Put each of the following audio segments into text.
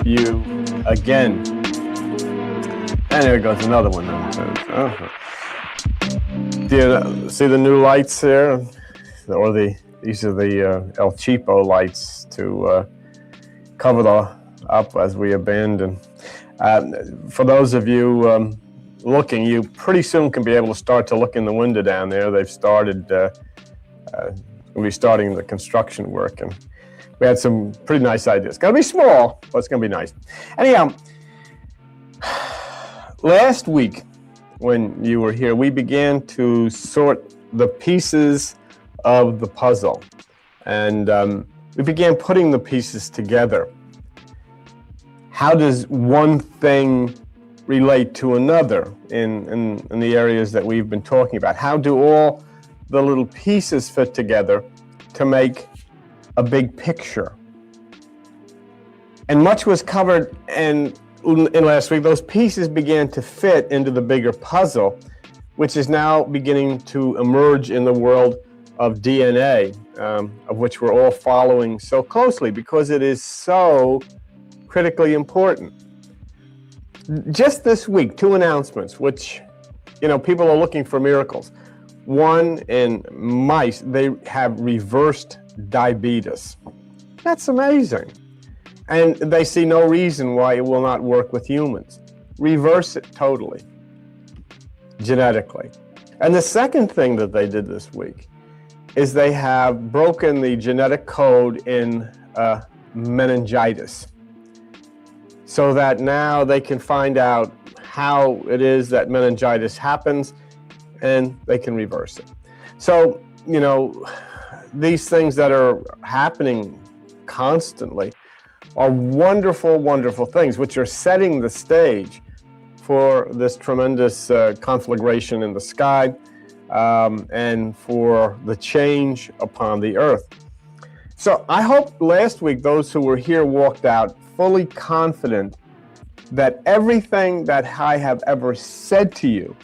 you again. And there goes another one. Do you see the new lights there? Or these are the El Cheapo lights to cover up as we abandon. For those of you looking, you pretty soon can be able to start to look in the window down there. They've started, we'll be starting the construction work, and we had some pretty nice ideas. It's gonna be small, but it's gonna be nice. Anyhow, last week when you were here, we began to sort the pieces of the puzzle, and we began putting the pieces together. How does one thing relate to another in the areas that we've been talking about? How do all the little pieces fit together to make a big picture? And much was covered in last week. Those pieces began to fit into the bigger puzzle, which is now beginning to emerge in the world of DNA, of which we're all following so closely because it is so critically important. Just this week, 2 announcements, which, people are looking for miracles. One, in mice, they have reversed diabetes. That's amazing. And they see no reason why it will not work with humans. Reverse it totally, genetically. And the second thing that they did this week is they have broken the genetic code in meningitis, so that now they can find out how it is that meningitis happens, and they can reverse it. So, these things that are happening constantly are wonderful, wonderful things, which are setting the stage for this tremendous conflagration in the sky and for the change upon the earth. So I hope last week those who were here walked out fully confident that everything that I have ever said to you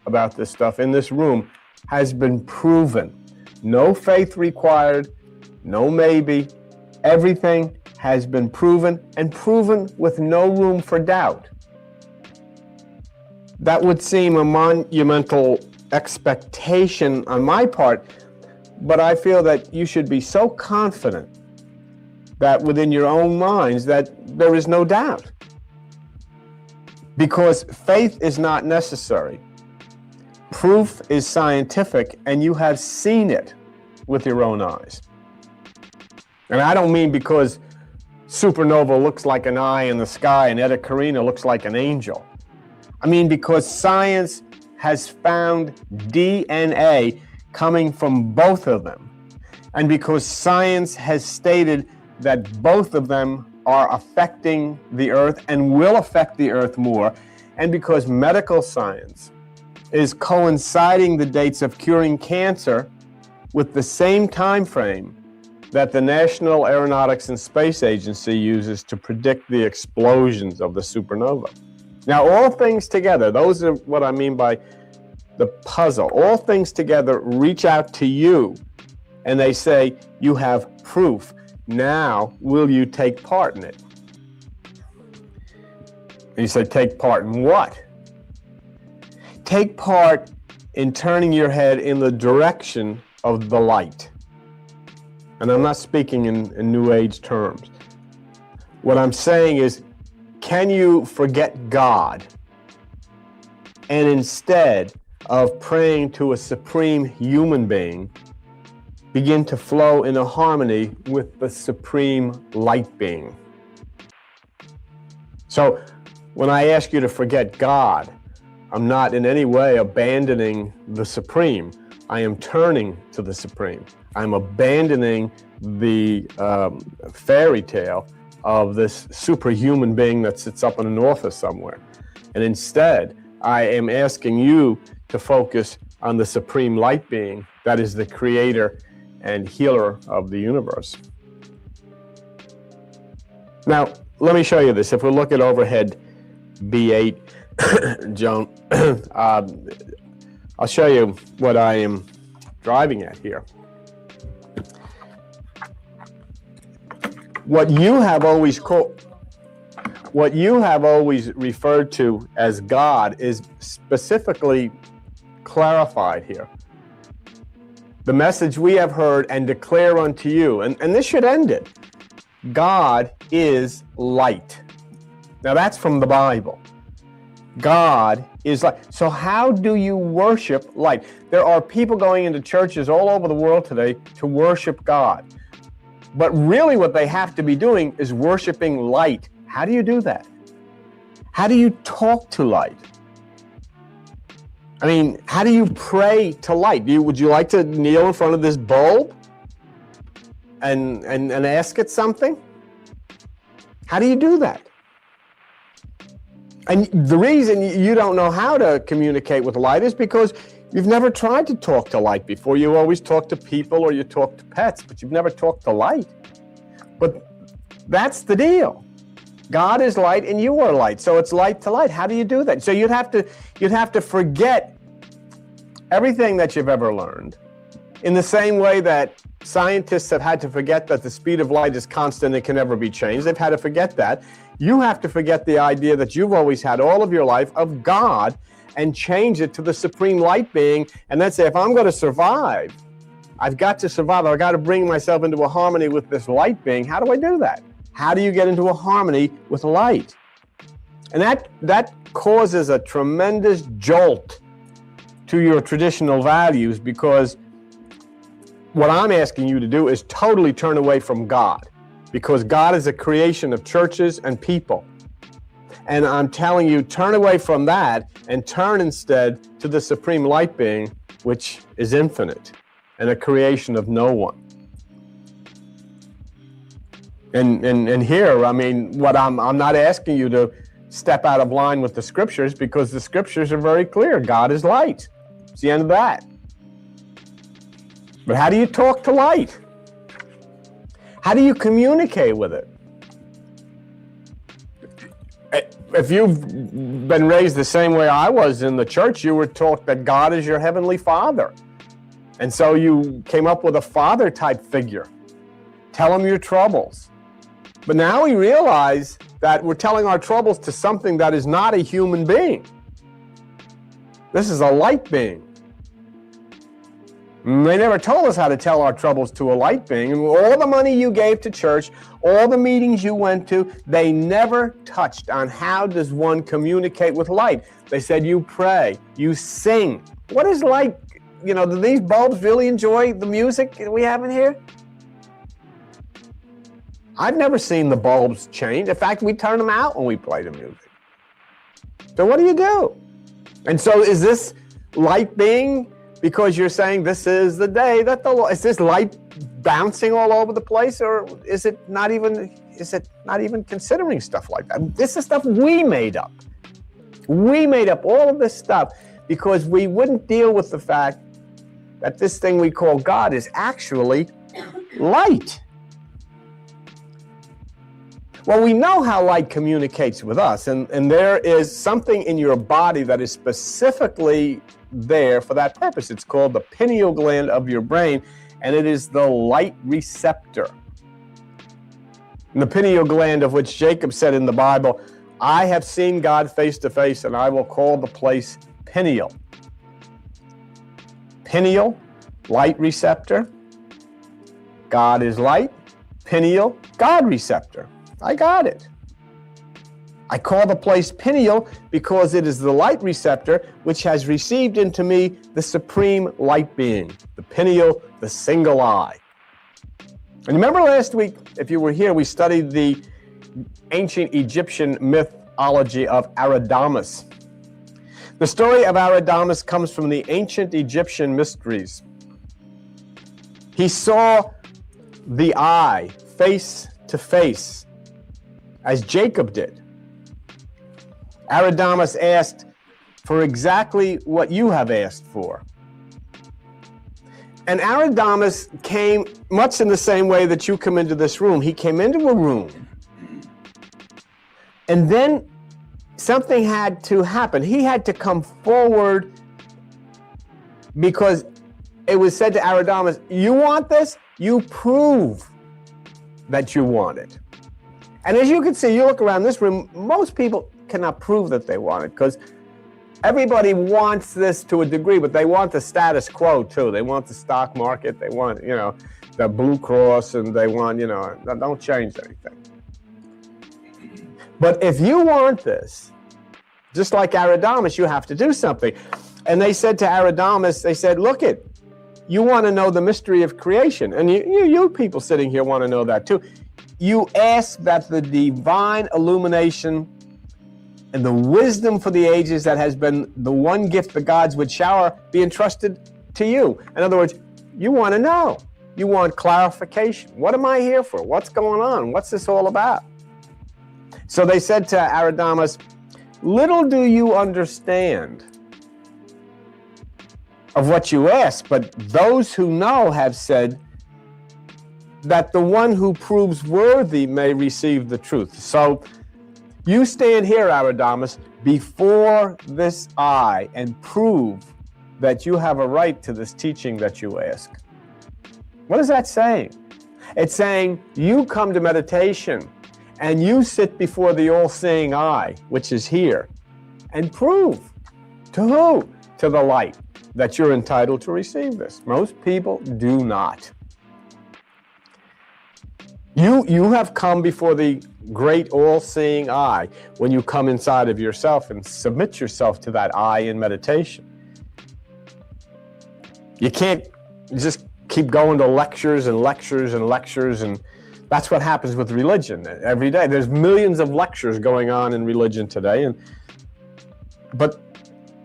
about this stuff in this room has been proven. No faith required, no maybe. Everything has been proven, and proven with no room for doubt. That would seem a monumental expectation on my part, but I feel that you should be so confident that within your own minds that there is no doubt. Because faith is not necessary. Proof is scientific, and you have seen it with your own eyes. And I don't mean because supernova looks like an eye in the sky and Eta Carina looks like an angel. I mean because science has found DNA coming from both of them. And because science has stated that both of them are affecting the earth and will affect the earth more. And because medical science is coinciding the dates of curing cancer with the same time frame that the National Aeronautics and Space Agency uses to predict the explosions of the supernova. Now, all things together, those are what I mean by the puzzle. All things together reach out to you and they say, you have proof. Now, will you take part in it? And you say, take part in what? Take part in turning your head in the direction of the light. And I'm not speaking in New Age terms. What I'm saying is, can you forget God and instead of praying to a supreme human being, begin to flow in a harmony with the supreme light being? So when I ask you to forget God, I'm not in any way abandoning the supreme. I am turning to the supreme. I'm abandoning the fairy tale of this superhuman being that sits up in an office somewhere. And instead, I am asking you to focus on the supreme light being that is the creator and healer of the universe. Now, let me show you this. If we look at overhead B8, Joan, I'll show you what I am driving at here. What you have always called, what you have always referred to as God is specifically clarified here. The message we have heard and declare unto you, and this should end it. God is light. Now that's from the Bible. God is light. So how do you worship light? There are people going into churches all over the world today to worship God. But really what they have to be doing is worshiping light. How do you do that? How do you talk to light? I mean, how do you pray to light? Would you like to kneel in front of this bulb and ask it something? How do you do that? And the reason you don't know how to communicate with light is because you've never tried to talk to light before. You always talk to people or you talk to pets, but you've never talked to light. But that's the deal. God is light and you are light. So it's light to light. How do you do that? So you'd have to forget everything that you've ever learned. In the same way that scientists have had to forget that the speed of light is constant and can never be changed. They've had to forget that. You have to forget the idea that you've always had all of your life of God and change it to the supreme light being, and then say, if I'm going to survive, I've got to survive. I've got to bring myself into a harmony with this light being. How do I do that? How do you get into a harmony with light? And that causes a tremendous jolt to your traditional values, because what I'm asking you to do is totally turn away from God, because God is a creation of churches and people. And I'm telling you, turn away from that and turn instead to the supreme light being, which is infinite and a creation of no one. And here, I mean, what I'm not asking you to step out of line with the scriptures, because the scriptures are very clear. God is light. It's the end of that. But how do you talk to light? How do you communicate with it? If you've been raised the same way I was in the church, you were taught that God is your heavenly Father. And so you came up with a father type figure. Tell him your troubles. But now we realize that we're telling our troubles to something that is not a human being. This is a light being. They never told us how to tell our troubles to a light being. And all the money you gave to church, all the meetings you went to, they never touched on how does one communicate with light. They said you pray, you sing. What is light? You know, do these bulbs really enjoy the music we have in here? I've never seen the bulbs change. In fact, we turn them out when we play the music. So what do you do? And so is this light being, because you're saying this is the day that the Lord, is this light bouncing all over the place, or is it not even considering stuff like that? This is stuff we made up. We made up all of this stuff because we wouldn't deal with the fact that this thing we call God is actually light. Well, we know how light communicates with us, and there is something in your body that is specifically there for that purpose. It's called the pineal gland of your brain, and it is the light receptor. And the pineal gland, of which Jacob said in the Bible, I have seen God face to face, and I will call the place pineal. Pineal, light receptor. God is light. Pineal, God receptor. I got it. I call the place pineal because it is the light receptor which has received into me the supreme light being, the pineal, the single eye. And remember last week, if you were here, we studied the ancient Egyptian mythology of Aradamus. The story of Aradamus comes from the ancient Egyptian mysteries. He saw the eye face to face, as Jacob did. Aradamus asked for exactly what you have asked for. And Aradamus came much in the same way that you come into this room. He came into a room, and then something had to happen. He had to come forward because it was said to Aradamus, you want this? You prove that you want it. And as you can see, you look around this room, most people cannot prove that they want it, because everybody wants this to a degree, but they want the status quo too. They want the stock market, they want, the Blue Cross, and they want, don't change anything. But if you want this, just like Aradamus, you have to do something. And they said to Aradamus, they said, look it, you want to know the mystery of creation. And you people sitting here want to know that too. You ask that the divine illumination and the wisdom for the ages that has been the one gift the gods would shower be entrusted to you. In other words, you want to know. You want clarification. What am I here for? What's going on? What's this all about? So they said to Aradamus, little do you understand of what you ask, but those who know have said that the one who proves worthy may receive the truth. So you stand here, Aradamus, before this eye and prove that you have a right to this teaching that you ask. What is that saying? It's saying you come to meditation and you sit before the all-seeing eye, which is here, and prove to who? To the light, that you're entitled to receive this. Most people do not. You have come before the great all-seeing eye when you come inside of yourself and submit yourself to that eye in meditation. You can't just keep going to lectures and lectures and lectures, and that's what happens with religion every day. There's millions of lectures going on in religion today, but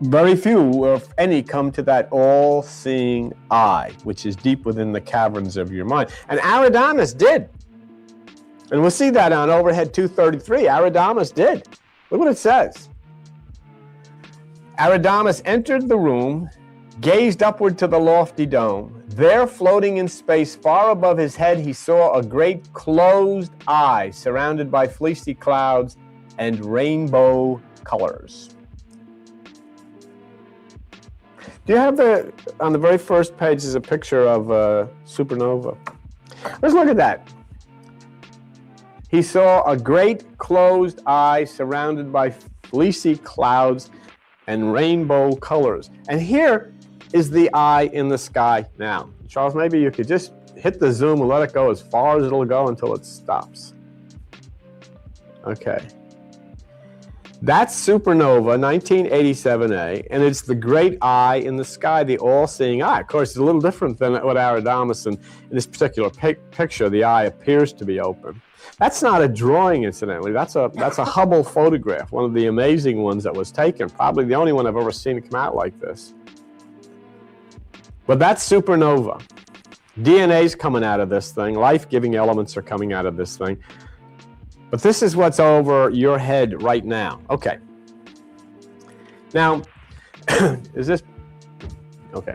very few, if any, come to that all-seeing eye, which is deep within the caverns of your mind. And Aradamus did. And we'll see that on overhead 233. Aradamus did. Look what it says. Aradamus entered the room, gazed upward to the lofty dome. There, floating in space far above his head, he saw a great closed eye surrounded by fleecy clouds and rainbow colors. Do you have on the very first page is a picture of a supernova? Let's look at that. He saw a great closed eye surrounded by fleecy clouds and rainbow colors. And here is the eye in the sky now. Charles, maybe you could just hit the zoom and let it go as far as it'll go until it stops. Okay. That's supernova 1987A, and it's the great eye in the sky, the all-seeing eye. Of course, it's a little different than what Aradamus, in this particular picture, the eye appears to be open. That's not a drawing, incidentally. That's a Hubble photograph, one of the amazing ones that was taken. Probably the only one I've ever seen come out like this. But that's supernova. DNA's coming out of this thing. Life-giving elements are coming out of this thing. But this is what's over your head right now. Okay. Now, is this... Okay.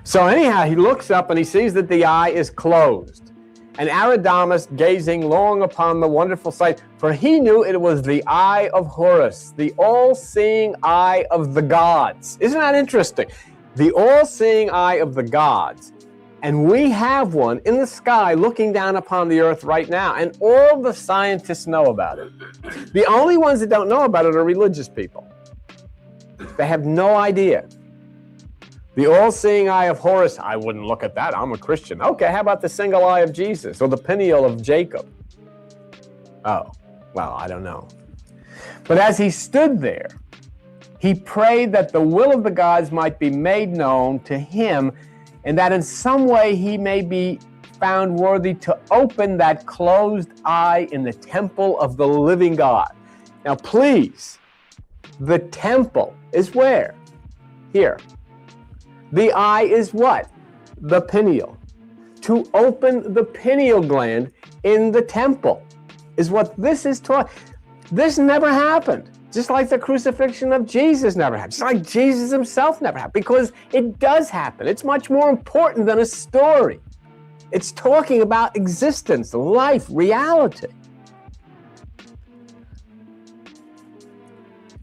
So anyhow, he looks up and he sees that the eye is closed. And Aradamus, gazing long upon the wonderful sight, for he knew it was the eye of Horus, the all-seeing eye of the gods. Isn't that interesting? The all-seeing eye of the gods. And we have one in the sky looking down upon the earth right now, and all the scientists know about it. The only ones that don't know about it are religious people. They have no idea. The all-seeing eye of Horus, I wouldn't look at that, I'm a Christian. Okay, how about the single eye of Jesus, or the pineal of Jacob? Oh, well, I don't know. But as he stood there, he prayed that the will of the gods might be made known to him, and that in some way he may be found worthy to open that closed eye in the temple of the living God. Now, please, the temple is where? Here. The eye is what? The pineal. To open the pineal gland in the temple is what this is taught. This never happened. Just like the crucifixion of Jesus never happened. Just like Jesus himself never happened. Because it does happen. It's much more important than a story. It's talking about existence, life, reality.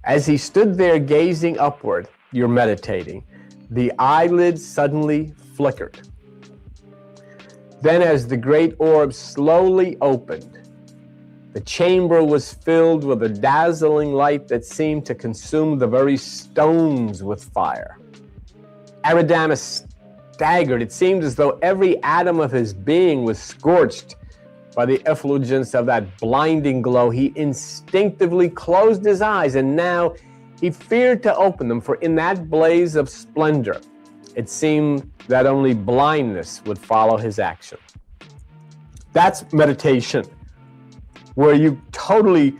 As he stood there gazing upward, you're meditating, the eyelids suddenly flickered. Then as the great orb slowly opened, The chamber was filled with a dazzling light that seemed to consume the very stones with fire. Aradamus staggered. It seemed as though every atom of his being was scorched by the effulgence of that blinding glow. He instinctively closed his eyes, and now he feared to open them, for in that blaze of splendor, it seemed that only blindness would follow his action. That's meditation, where you totally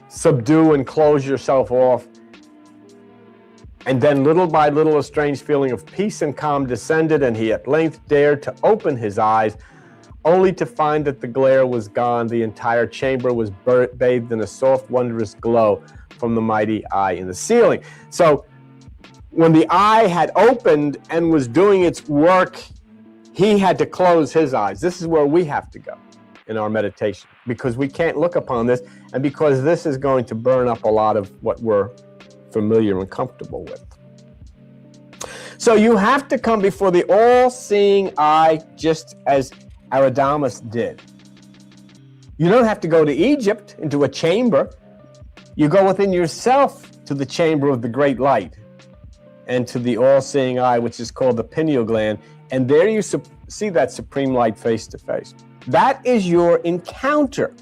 subdue and close yourself off. And then little by little, a strange feeling of peace and calm descended, and he at length dared to open his eyes, only to find that the glare was gone. The entire chamber was bathed in a soft, wondrous glow from the mighty eye in the ceiling. So when the eye had opened and was doing its work, he had to close his eyes. This is where we have to go in our meditation, because we can't look upon this, and because this is going to burn up a lot of what we're familiar and comfortable with. So you have to come before the all-seeing eye, just as Aradamus did. You don't have to go to Egypt, into a chamber. You go within yourself to the chamber of the great light and to the all-seeing eye, which is called the pineal gland, and there you see that supreme light face to face. That is your encounter.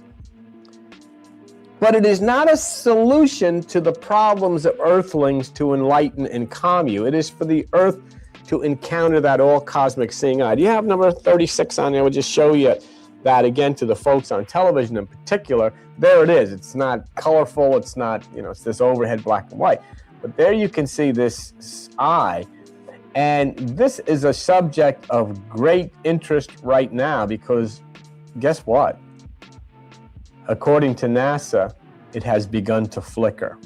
But it is not a solution to the problems of earthlings to enlighten and calm you. It is for the earth to encounter that all-cosmic seeing eye. Do you have number 36 on there? We'll just show you that again to the folks on television in particular. There it is. It's not colorful. It's not, it's this overhead black and white. But there you can see this eye. And this is a subject of great interest right now, because guess what? According to NASA, it has begun to flicker.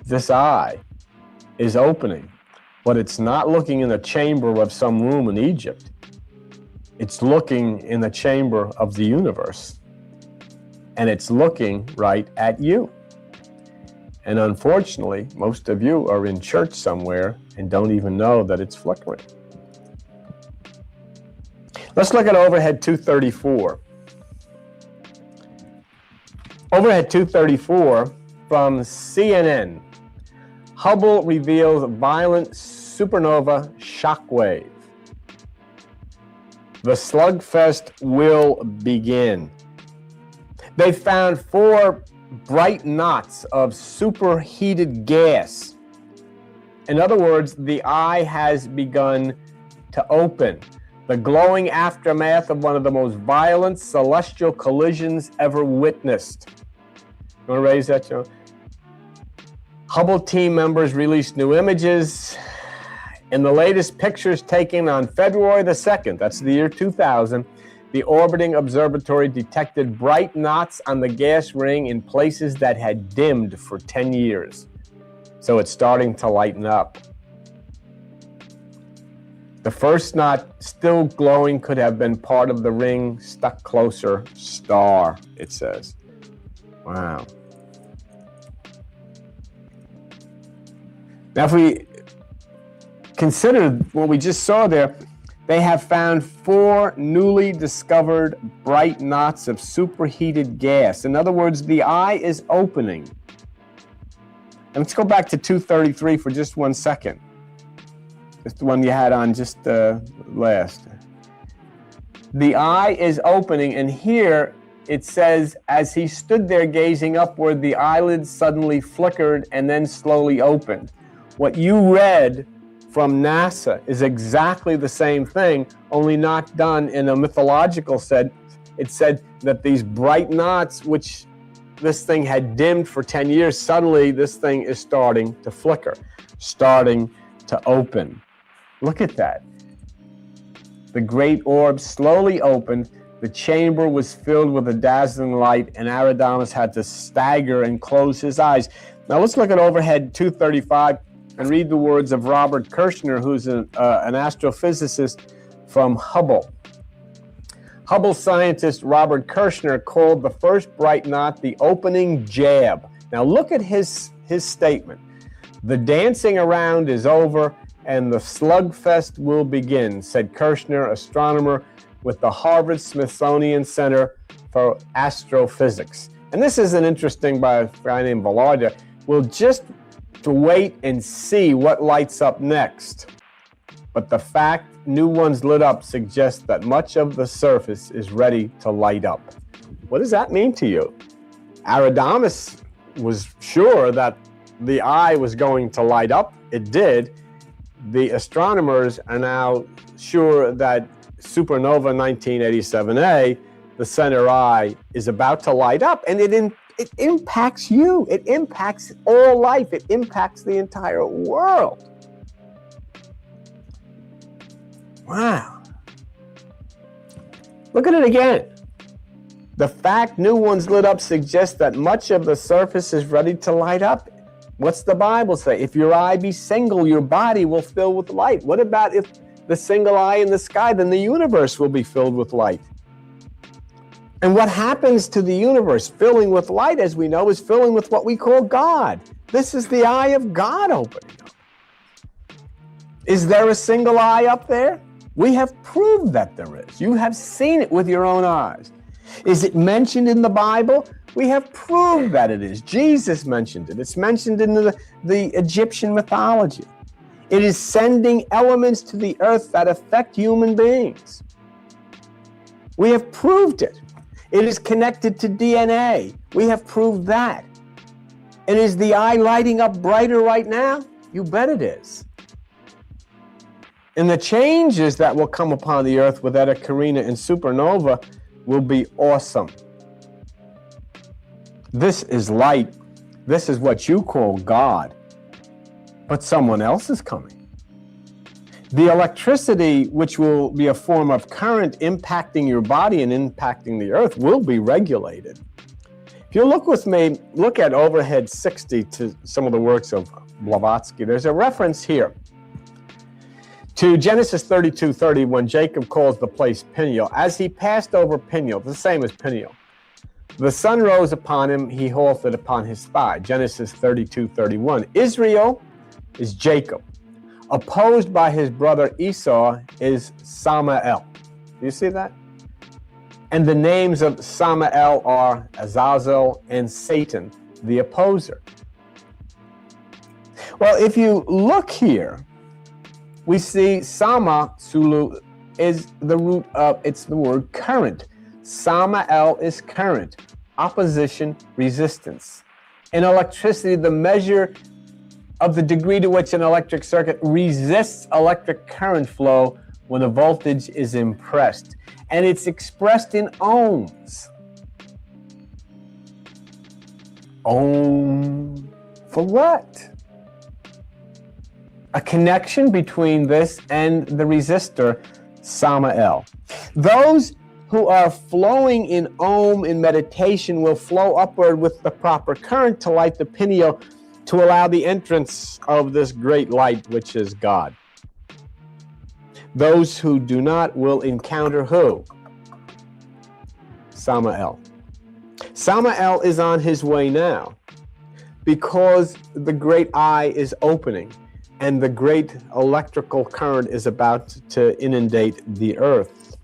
This eye is opening, but it's not looking in the chamber of some room in Egypt. It's looking in the chamber of the universe. And it's looking right at you. And unfortunately, most of you are in church somewhere and don't even know that it's flickering. Let's look at overhead 234. Overhead 234 from CNN. Hubble reveals violent supernova shockwave. The slugfest will begin. They found 4 bright knots of superheated gas. In other words, the eye has begun to open. The glowing aftermath of one of the most violent celestial collisions ever witnessed. You want to raise that, Joe? Hubble team members released new images. In the latest pictures taken on February the 2nd, that's the year 2000, the orbiting observatory detected bright knots on the gas ring in places that had dimmed for 10 years. So it's starting to lighten up. The first knot, still glowing, could have been part of the ring stuck closer star, it says. Wow. Now, if we consider what we just saw there, they have found 4 newly discovered bright knots of superheated gas. In other words, the eye is opening. And let's go back to 233 for just 1 second. It's the one you had on just last. The eye is opening, and here it says, as he stood there gazing upward, the eyelids suddenly flickered and then slowly opened. What you read from NASA is exactly the same thing, only not done in a mythological sense. It said that these bright knots, which this thing had dimmed for 10 years, suddenly this thing is starting to flicker, starting to open. Look at that. The great orb slowly opened. The chamber was filled with a dazzling light, and Aradamus had to stagger and close his eyes. Now let's look at overhead 235 and read the words of Robert Kirshner, who's an astrophysicist from Hubble. Hubble scientist Robert Kirshner called the first bright knot the opening jab. Now look at his statement. The dancing around is over and the slugfest will begin, said Kirshner, astronomer with the Harvard-Smithsonian Center for Astrophysics. And this is an interesting by a guy named Velarde. We'll just to wait and see what lights up next. But the fact new ones lit up suggests that much of the surface is ready to light up. What does that mean to you? Aradamus was sure that the eye was going to light up. It did. The astronomers are now sure that supernova 1987A, the center eye, is about to light up, and it impacts you. It impacts all life. It impacts the entire world. Wow. Look at it again. The fact new ones lit up suggests that much of the surface is ready to light up. What's the Bible say? If your eye be single, your body will fill with light. What about if the single eye in the sky? Then the universe will be filled with light. And what happens to the universe filling with light, as we know, is filling with what we call God. This is the eye of God opening up. Is there a single eye up there? We have proved that there is. You have seen it with your own eyes. Is it mentioned in the Bible? We have proved that it is. Jesus mentioned it. It's mentioned in the Egyptian mythology. It is sending elements to the earth that affect human beings. We have proved it. It is connected to DNA. We have proved that. And is the eye lighting up brighter right now? You bet it is. And the changes that will come upon the earth with Eta Carina and supernova will be awesome. This is light. This is what you call God. But someone else is coming. The electricity, which will be a form of current impacting your body and impacting the earth, will be regulated. If you look with me, look at overhead 60 to some of the works of Blavatsky. There's a reference here to Genesis 32:30, when Jacob calls the place Peniel. As he passed over Peniel, the same as Peniel, the sun rose upon him, he halted upon his thigh. Genesis 32:31. Israel is Jacob. Opposed by his brother Esau is Samael. Do you see that? And the names of Samael are Azazel and Satan, the opposer. Well, if you look here, we see Sama, Sulu, is the root of, it's the word current. Samael is current, opposition, resistance. In electricity, the measure of the degree to which an electric circuit resists electric current flow when a voltage is impressed. And it's expressed in ohms. Ohm for what? A connection between this and the resistor, Samael. Those who are flowing in ohm in meditation will flow upward with the proper current to light the pineal, to allow the entrance of this great light, which is God. Those who do not will encounter who? Samael. Samael is on his way now because the great eye is opening and the great electrical current is about to inundate the earth.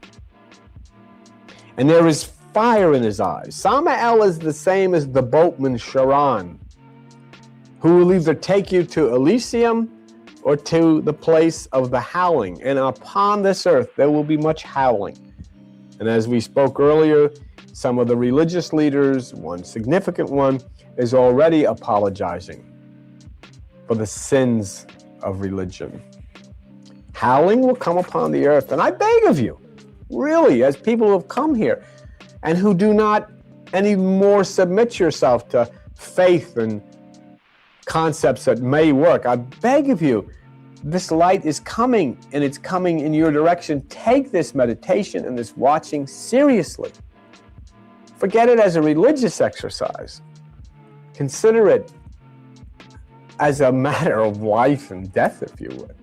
And there is fire in his eyes. Samael is the same as the boatman Charon, who will either take you to Elysium or to the place of the howling. And upon this earth, there will be much howling. And as we spoke earlier, some of the religious leaders, one significant one, is already apologizing for the sins of religion. Howling will come upon the earth. And I beg of you, really, as people who have come here and who do not any more submit yourself to faith and concepts that may work, I beg of you, this light is coming and it's coming in your direction. Take this meditation and this watching seriously. Forget it as a religious exercise. Consider it as a matter of life and death, if you would.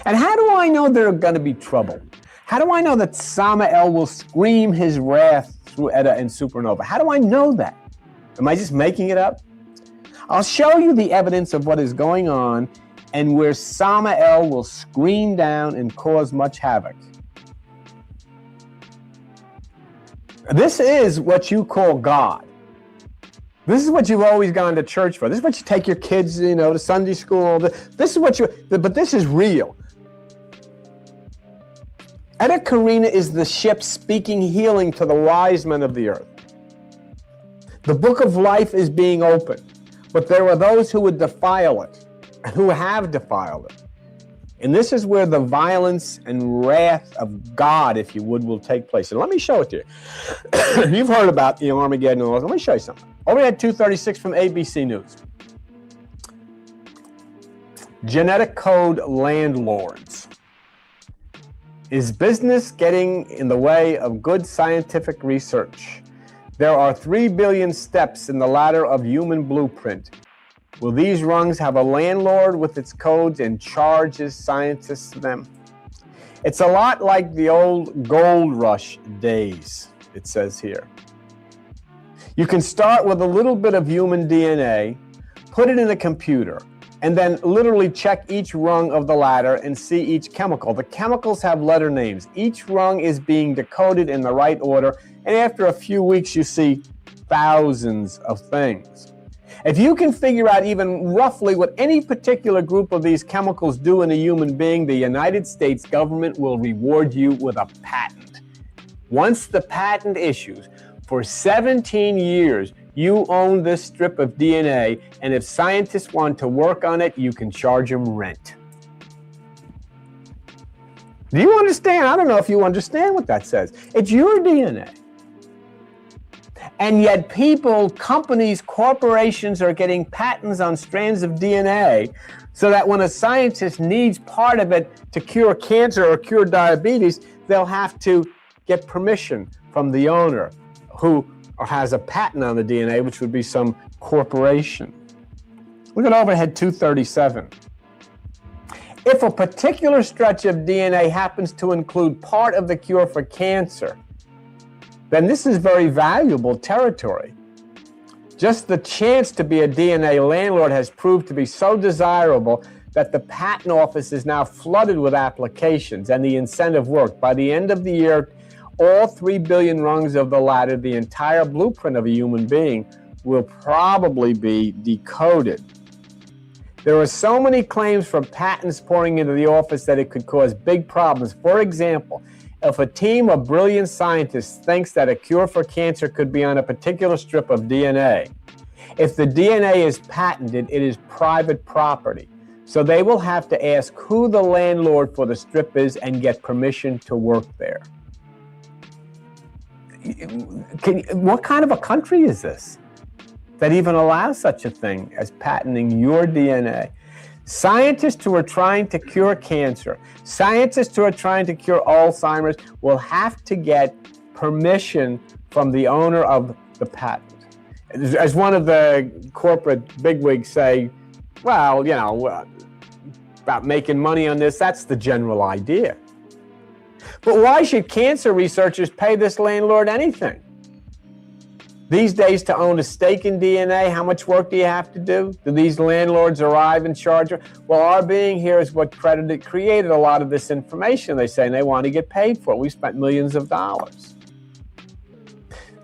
And how do I know there's going to be trouble? How do I know that Samael will scream his wrath through Eta and supernova? How do I know that? Am I just making it up? I'll show you the evidence of what is going on and where Samael will scream down and cause much havoc. This is what you call God. This is what you've always gone to church for. This is what you take your kids, to Sunday school. This is what but this is real. Eta Carina is the ship speaking healing to the wise men of the earth. The book of life is being opened, but there are those who would defile it, and who have defiled it. And this is where the violence and wrath of God, if you would, will take place. And let me show it to you. You've heard about the Armageddon. Let me show you something. Overhead 236 from ABC News. Genetic code landlords. Is business getting in the way of good scientific research? There are 3 billion steps in the ladder of human blueprint. Will these rungs have a landlord with its codes and charges scientists them? It's a lot like the old gold rush days, it says here. You can start with a little bit of human DNA, put it in a computer, and then literally check each rung of the ladder and see each chemical. The chemicals have letter names. Each rung is being decoded in the right order, and after a few weeks you see thousands of things. If you can figure out even roughly what any particular group of these chemicals do in a human being, the United States government will reward you with a patent. Once the patent issues, for 17 years, you own this strip of DNA, and if scientists want to work on it, you can charge them rent. Do you understand? I don't know if you understand what that says. It's your DNA. And yet people, companies, corporations are getting patents on strands of DNA so that when a scientist needs part of it to cure cancer or cure diabetes, they'll have to get permission from the owner who has a patent on the DNA, which would be some corporation. Look at overhead 237. If a particular stretch of DNA happens to include part of the cure for cancer, then this is very valuable territory. Just the chance to be a DNA landlord has proved to be so desirable that the patent office is now flooded with applications, and the incentive worked. By the end of the year, all 3 billion rungs of the ladder, the entire blueprint of a human being, will probably be decoded. There are so many claims for patents pouring into the office that it could cause big problems. For example, if a team of brilliant scientists thinks that a cure for cancer could be on a particular strip of DNA, if the DNA is patented, it is private property. So they will have to ask who the landlord for the strip is and get permission to work there. What kind of a country is this that even allows such a thing as patenting your DNA? Scientists who are trying to cure cancer, scientists who are trying to cure Alzheimer's will have to get permission from the owner of the patent. As one of the corporate bigwigs say, well, about making money on this, that's the general idea. But why should cancer researchers pay this landlord anything? These days, to own a stake in DNA, how much work do you have to do? Do these landlords arrive and charge? Well, our being here is what created a lot of this information, they say, and they want to get paid for it. We spent millions of dollars.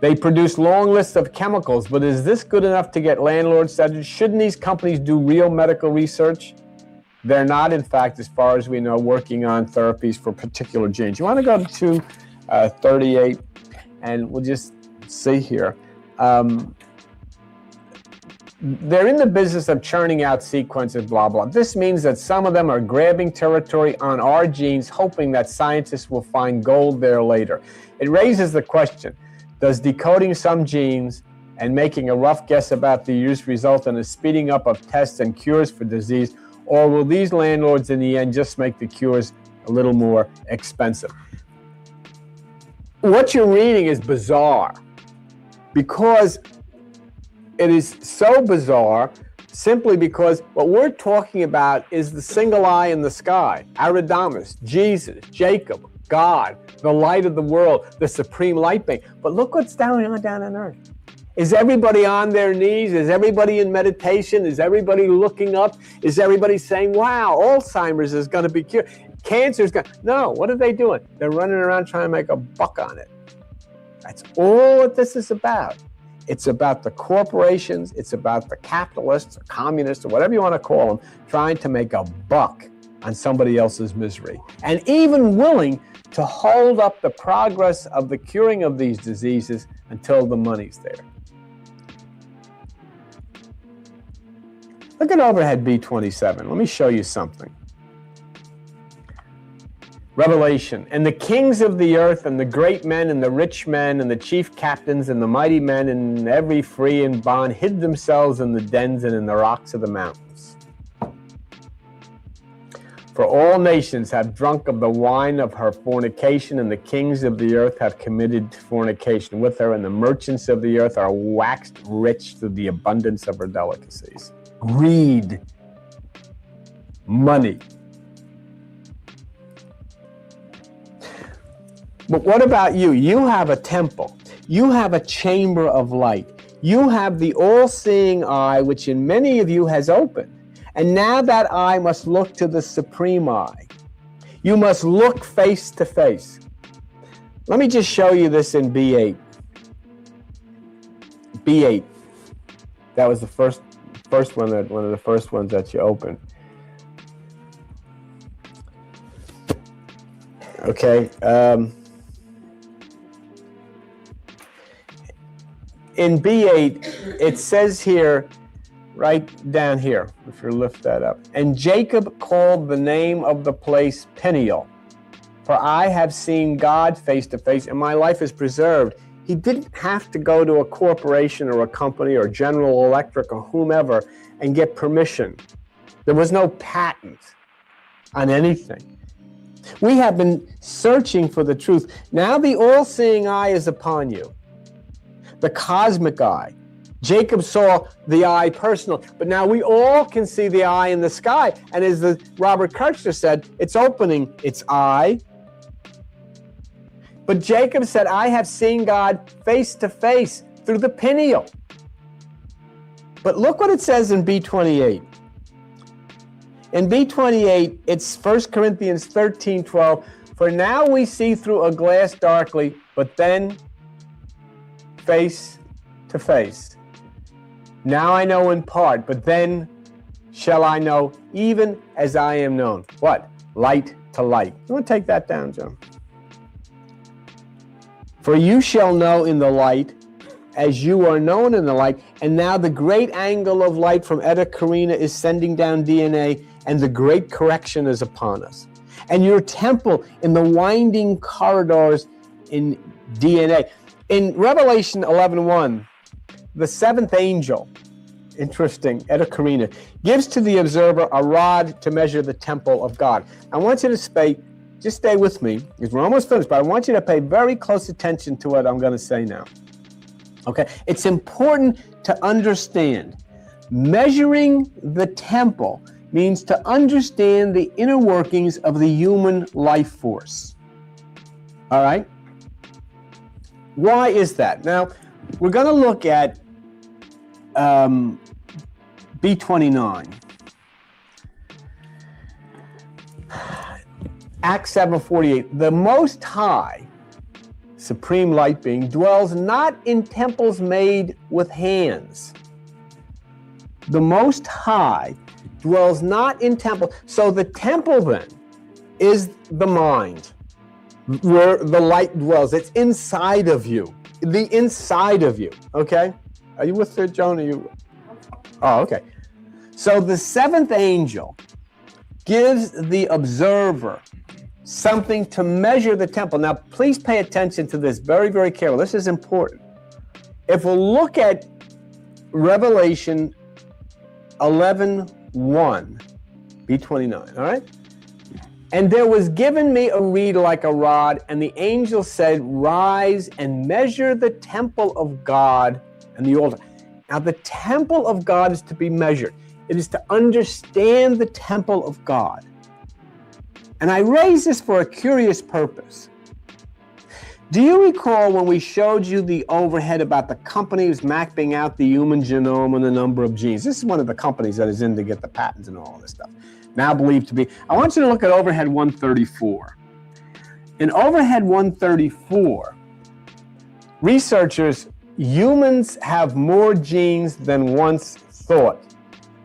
They produce long lists of chemicals, but is this good enough to get landlords started? Shouldn't these companies do real medical research? They're not, in fact, as far as we know, working on therapies for particular genes. You want to go to 38, and we'll just see here. They're in the business of churning out sequences, blah, blah. This means that some of them are grabbing territory on our genes, hoping that scientists will find gold there later. It raises the question, does decoding some genes and making a rough guess about the use result in a speeding up of tests and cures for disease, or will these landlords in the end just make the cures a little more expensive? What you're reading is bizarre, because it is so bizarre simply because what we're talking about is the single eye in the sky, Aradamus, Jesus, Jacob, God, the light of the world, the supreme light being. But look what's down on earth. Is everybody on their knees? Is everybody in meditation? Is everybody looking up? Is everybody saying, wow, Alzheimer's is going to be cured? Cancer is going to... No, what are they doing? They're running around trying to make a buck on it. That's all that this is about. It's about the corporations, it's about the capitalists or communists or whatever you want to call them, trying to make a buck on somebody else's misery. And even willing to hold up the progress of the curing of these diseases until the money's there. Look at overhead B27. Let me show you something. Revelation. And the kings of the earth and the great men and the rich men and the chief captains and the mighty men and every free and bond hid themselves in the dens and in the rocks of the mountains. For all nations have drunk of the wine of her fornication, and the kings of the earth have committed fornication with her, and the merchants of the earth are waxed rich through the abundance of her delicacies. Greed, money. But what about you? You have a temple. You have a chamber of light. You have the all-seeing eye, which in many of you has opened. And now that eye must look to the supreme eye. You must look face to face. Let me just show you this in B8. B8. That was the first one, one of the first ones that you opened. Okay. In B8, it says here, right down here, if you lift that up. And Jacob called the name of the place Peniel, for I have seen God face to face, and my life is preserved. He didn't have to go to a corporation or a company or General Electric or whomever and get permission. There was no patent on anything. We have been searching for the truth. Now the all-seeing eye is upon you. The cosmic eye. Jacob saw the eye personal, but now we all can see the eye in the sky. And as Robert Kirchner said, it's opening its eye. But Jacob said, I have seen God face to face through the pineal. But look what it says in B28. In B28, it's 1 Corinthians 13:12. For now we see through a glass darkly, but then face to face. Now I know in part, but then shall I know, even as I am known. What? Light to light. You want to take that down, John? For you shall know in the light, as you are known in the light. And now the great angle of light from Eta Carina is sending down DNA, and the great correction is upon us. And your temple in the winding corridors in DNA. In Revelation 11:1, the seventh angel, interesting, Eta Carina, gives to the observer a rod to measure the temple of God. I want you to just stay with me, because we're almost finished, but I want you to pay very close attention to what I'm going to say now. Okay? It's important to understand. Measuring the temple means to understand the inner workings of the human life force. All right? Why is that? Now, we're going to look at B29. Acts 7:48. The Most High, Supreme Light Being, dwells not in temples made with hands. The Most High dwells not in temples. So the temple then is the mind, where the light dwells. It's inside of you. The inside of you. Okay? Are you with her, Joan? Are you? Oh, okay. So the seventh angel gives the observer something to measure the temple. Now, please pay attention to this very, very carefully. This is important. If we look at Revelation 11:1, B29, all right? And there was given me a reed like a rod, and the angel said, rise and measure the temple of God and the altar. Now, the temple of God is to be measured. It is to understand the temple of God. And I raise this for a curious purpose. Do you recall when we showed you the overhead about the companies mapping out the human genome and the number of genes? This is one of the companies that is in to get the patents and all this stuff. Now believed to be. I want you to look at overhead 134. In overhead 134, Researchers, humans have more genes than once thought.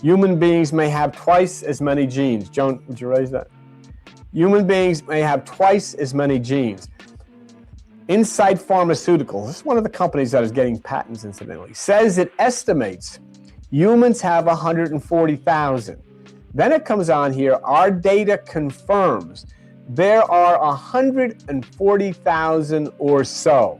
Human beings may have twice as many genes. Joan, would you raise that? Human beings may have twice as many genes. Insight Pharmaceuticals, this is one of the companies that is getting patents, incidentally, says it estimates humans have 140,000. Then it comes on here, our data confirms there are 140,000 or so.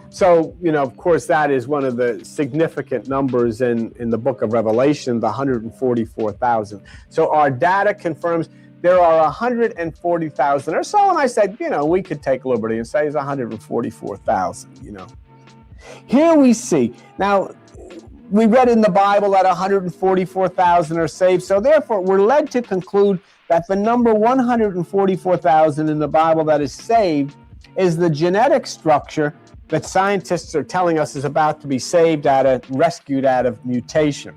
So, of course, that is one of the significant numbers in the book of Revelation, the 144,000. So our data confirms there are 140,000 or so. And I said, we could take liberty and say it's 144,000, Here we see, now, we read in the Bible that 144,000 are saved. So therefore, we're led to conclude that the number 144,000 in the Bible that is saved is the genetic structure that scientists are telling us is about to be rescued out of mutation.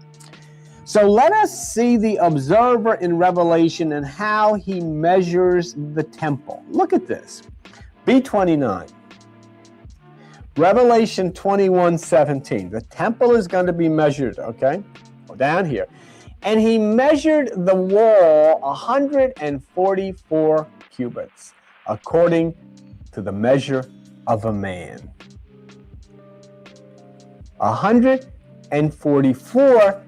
So let us see the observer in Revelation and how he measures the temple. Look at this. B29. Revelation 21:17. The temple is going to be measured, okay? Down here. And he measured the wall 144 cubits, according to the measure of a man. 144,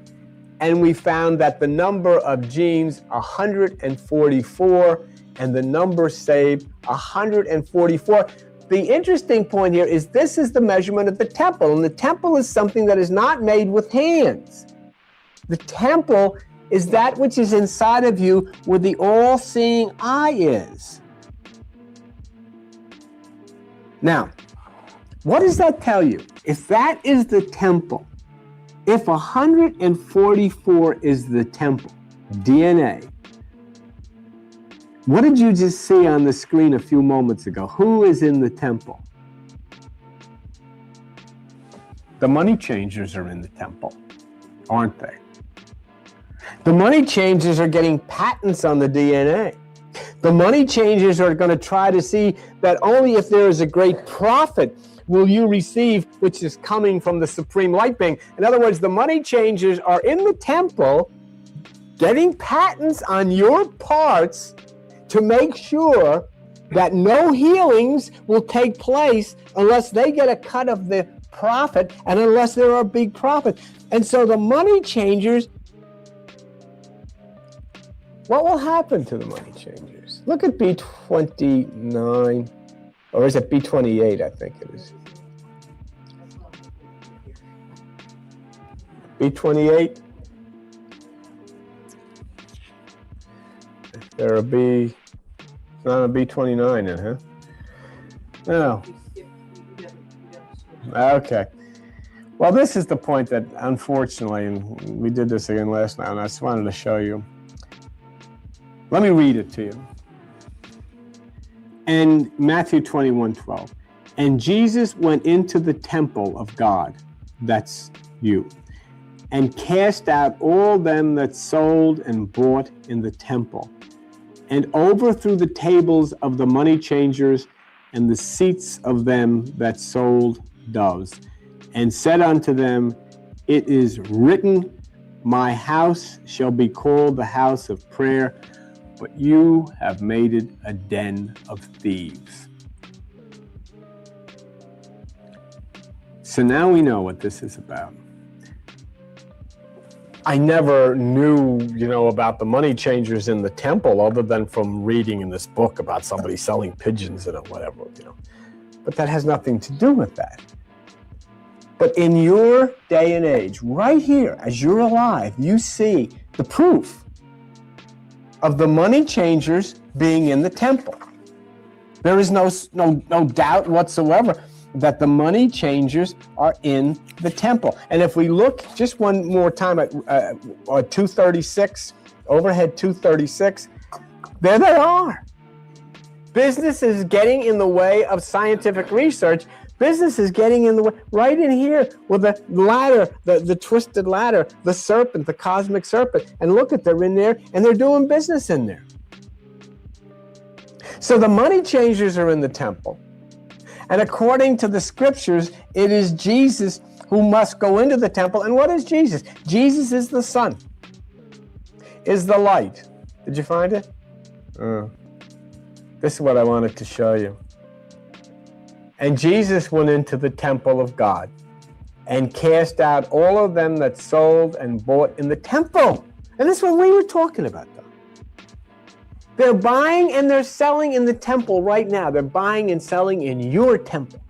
and we found that the number of genes 144, and the number saved 144. The interesting point here is this is the measurement of the temple, and the temple is something that is not made with hands. The temple is that which is inside of you where the all-seeing eye is. Now, what does that tell you? If that is the temple, if 144 is the temple, DNA, what did you just see on the screen a few moments ago? Who is in the temple? The money changers are in the temple, aren't they? The money changers are getting patents on the DNA. The money changers are going to try to see that only if there is a great profit will you receive, which is coming from the supreme light being. In other words, the money changers are in the temple getting patents on your parts to make sure that no healings will take place unless they get a cut of the profit and unless there are big profits. And so the money changers, what will happen to the money changers? Look at B29, or is it B28, I think it is. B28. There a B, not a B29 then, huh? No. Okay. Well, this is the point that, unfortunately, and we did this again last night, and I just wanted to show you. Let me read it to you. And Matthew 21:12. And Jesus went into the temple of God, that's you, and cast out all them that sold and bought in the temple, and overthrew the tables of the money changers and the seats of them that sold doves, and said unto them, it is written, my house shall be called the house of prayer, but you have made it a den of thieves. So now we know what this is about. I never knew, about the money changers in the temple other than from reading in this book about somebody selling pigeons and whatever, But that has nothing to do with that. But in your day and age, right here, as you're alive, you see the proof of the money changers being in the temple. There is no doubt whatsoever that the money changers are in the temple. And if we look just one more time at 236, overhead 236, there they are. Business is getting in the way of scientific research. Business is getting in the way, right in here with the ladder, the twisted ladder, the serpent, the cosmic serpent. And look at, they're in there and they're doing business in there. So the money changers are in the temple. And according to the scriptures, it is Jesus who must go into the temple. And what is Jesus? Jesus is the sun, is the light. Did you find it? This is what I wanted to show you. And Jesus went into the temple of God and cast out all of them that sold and bought in the temple. And this is what we were talking about, though. They're buying and they're selling in the temple right now. They're buying and selling in your temple.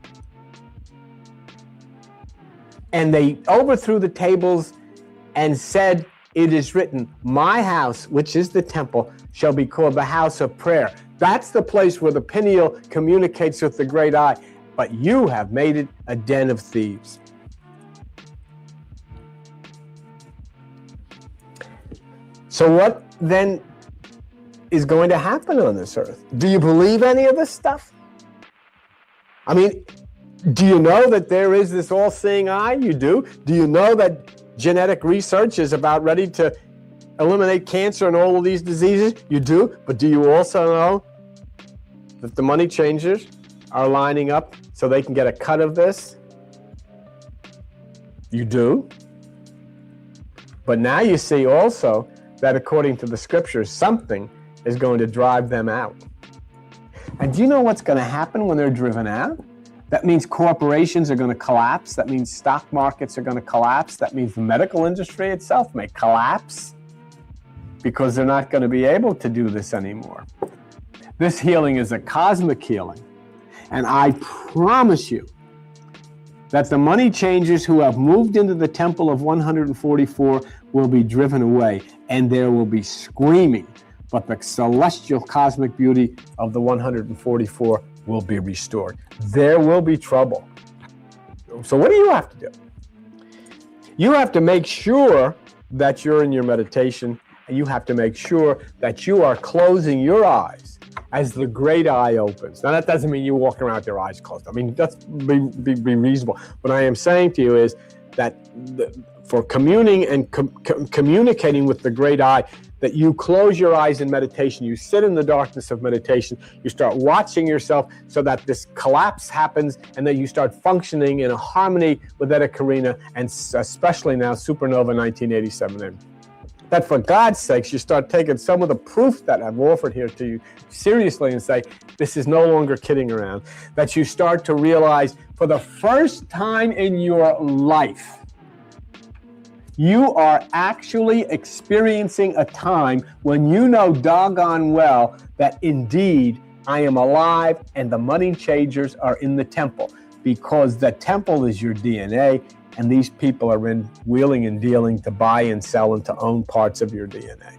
And they overthrew the tables and said, it is written, my house, which is the temple, shall be called the house of prayer. That's the place where the pineal communicates with the great eye. But you have made it a den of thieves. So what then is going to happen on this earth? Do you believe any of this stuff? I mean, do you know that there is this all-seeing eye? You do. Do you know that genetic research is about ready to eliminate cancer and all of these diseases? You do. But do you also know that the money changers are lining up so they can get a cut of this? You do. But now you see also that according to the scriptures, something is going to drive them out. And do you know what's going to happen when they're driven out? That means corporations are going to collapse. That means stock markets are going to collapse. That means the medical industry itself may collapse because they're not going to be able to do this anymore. This healing is a cosmic healing. And I promise you that the money changers who have moved into the temple of 144 will be driven away, and there will be screaming. But the celestial cosmic beauty of the 144 will be restored. There will be trouble. So what do you have to do? You have to make sure that you're in your meditation, and you have to make sure that you are closing your eyes as the great eye opens. Now that doesn't mean you walk around with your eyes closed. I mean, that's be reasonable. What I am saying to you is that for communing and communicating with the great eye, that you close your eyes in meditation, you sit in the darkness of meditation, you start watching yourself so that this collapse happens, and then you start functioning in a harmony with Etta Karina, and especially now Supernova 1987. That for God's sakes, you start taking some of the proof that I've offered here to you seriously and say, this is no longer kidding around. That you start to realize for the first time in your life, you are actually experiencing a time when you know doggone well that indeed I am alive and the money changers are in the temple, because the temple is your DNA and these people are in wheeling and dealing to buy and sell and to own parts of your DNA.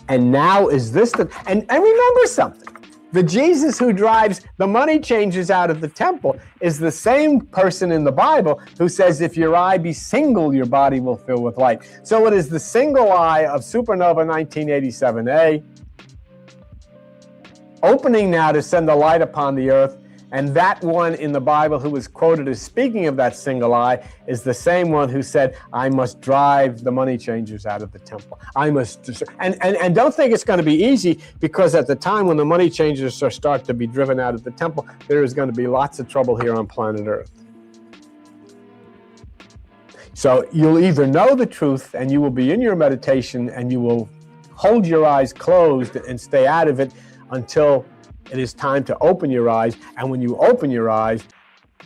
And now is this and remember something. The Jesus who drives the money changers out of the temple is the same person in the Bible who says, if your eye be single, your body will fill with light. So it is the single eye of Supernova 1987A, opening now to send the light upon the earth. And that one in the Bible who was quoted as speaking of that single eye is the same one who said, I must drive the money changers out of the temple. I must, and don't think it's going to be easy, because at the time when the money changers start to be driven out of the temple, there is going to be lots of trouble here on planet Earth. So you'll either know the truth and you will be in your meditation and you will hold your eyes closed and stay out of it until it is time to open your eyes. And when you open your eyes,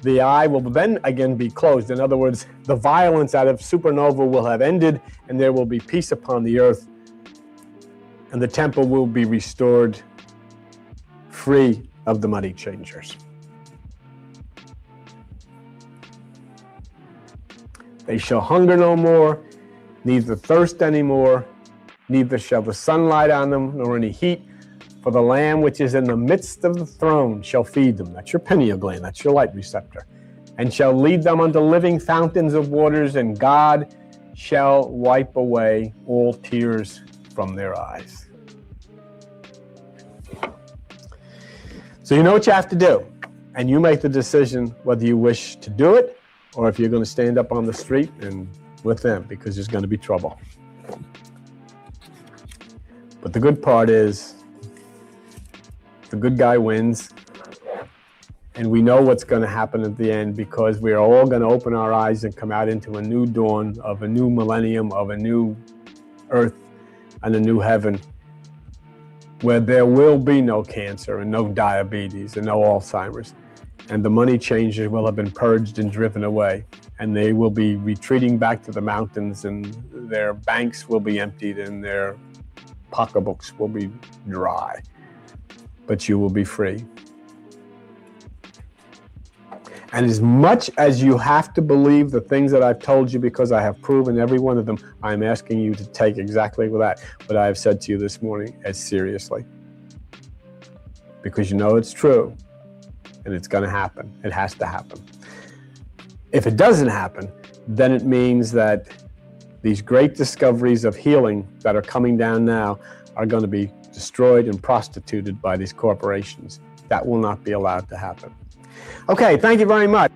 the eye will then again be closed. In other words, the violence out of supernova will have ended and there will be peace upon the earth. And the temple will be restored free of the money changers. They shall hunger no more, neither thirst any more, neither shall the sunlight on them, nor any heat. For the Lamb which is in the midst of the throne shall feed them. That's your pineal gland, that's your light receptor. And shall lead them unto living fountains of waters, and God shall wipe away all tears from their eyes. So you know what you have to do, and you make the decision whether you wish to do it or if you're going to stand up on the street and with them, because there's going to be trouble. But the good part is, the good guy wins, And we know what's going to happen at the end, because we are all going to open our eyes and come out into a new dawn of a new millennium, of a new earth and a new heaven, where there will be no cancer and no diabetes and no Alzheimer's. And the money changers will have been purged and driven away. And they will be retreating back to the mountains, and their banks will be emptied and their pocketbooks will be dry. But you will be free. And as much as you have to believe the things that I've told you, because I have proven every one of them, I'm asking you to take exactly that, what I have said to you this morning, as seriously. Because you know it's true, and it's going to happen. It has to happen. If it doesn't happen, then it means that these great discoveries of healing that are coming down now are going to be destroyed and prostituted by these corporations. That will not be allowed to happen. Okay, thank you very much.